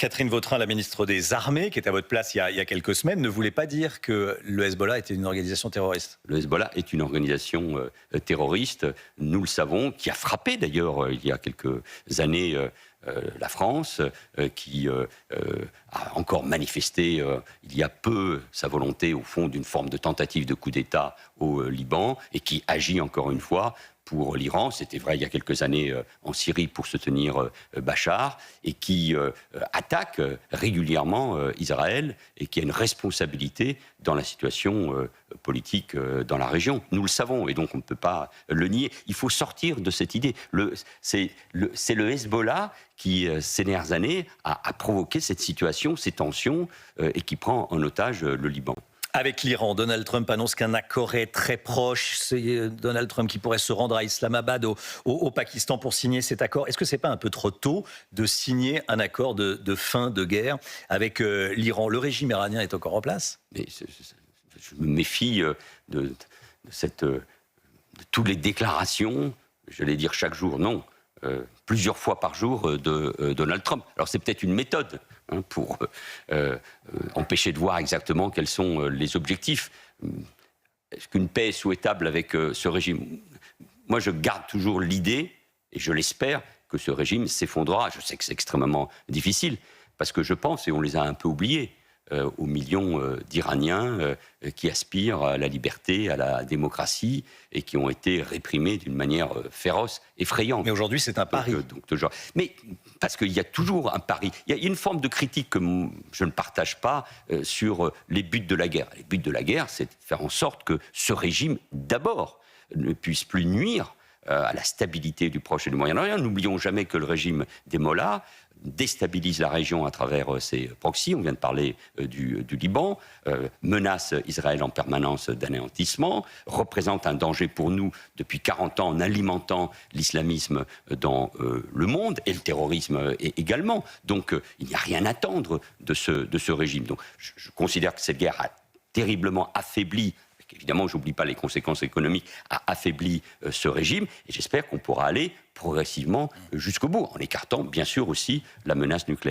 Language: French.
Catherine Vautrin, la ministre des Armées, qui est à votre place il y a quelques semaines, ne voulait pas dire que le Hezbollah était une organisation terroriste. Le Hezbollah est une organisation terroriste, nous le savons, qui a frappé d'ailleurs il y a quelques années la France, qui a encore manifesté il y a peu sa volonté au fond d'une forme de tentative de coup d'État au Liban et qui agit encore une fois pour l'Iran, c'était vrai il y a quelques années en Syrie pour soutenir Bachar, et qui attaque régulièrement Israël et qui a une responsabilité dans la situation politique dans la région. Nous le savons et donc on ne peut pas le nier. Il faut sortir de cette idée. C'est le Hezbollah qui, ces dernières années, a provoqué cette situation, ces tensions, et qui prend en otage le Liban. Avec l'Iran, Donald Trump annonce qu'un accord est très proche. C'est Donald Trump qui pourrait se rendre à Islamabad, au Pakistan, pour signer cet accord. Est-ce que ce n'est pas un peu trop tôt de signer un accord de fin de guerre avec l'Iran? Le régime iranien est encore en place? Mais je me méfie de toutes les déclarations, j'allais dire chaque jour, non, plusieurs fois par jour de Donald Trump. Alors c'est peut-être une méthode pour empêcher de voir exactement quels sont les objectifs. Est-ce qu'une paix est souhaitable avec ce régime? Moi, je garde toujours l'idée, et je l'espère, que ce régime s'effondrera. Je sais que c'est extrêmement difficile, parce que je pense, et on les a un peu oubliés, aux millions d'Iraniens qui aspirent à la liberté, à la démocratie, et qui ont été réprimés d'une manière féroce, effrayante. Mais aujourd'hui, c'est un pari. Mais parce qu'il y a toujours un pari. Il y a une forme de critique que je ne partage pas sur les buts de la guerre. Les buts de la guerre, c'est de faire en sorte que ce régime, d'abord, ne puisse plus nuire à la stabilité du Proche et du Moyen-Orient. N'oublions jamais que le régime des Mollahs déstabilise la région à travers ses proxys, on vient de parler du Liban, menace Israël en permanence d'anéantissement, représente un danger pour nous depuis 40 ans en alimentant l'islamisme dans le monde, et le terrorisme également. Donc il n'y a rien à attendre de ce régime. Donc je considère que cette guerre a terriblement affaibli, évidemment, je n'oublie pas les conséquences économiques, a affaibli ce régime. Et j'espère qu'on pourra aller progressivement jusqu'au bout, en écartant bien sûr aussi la menace nucléaire.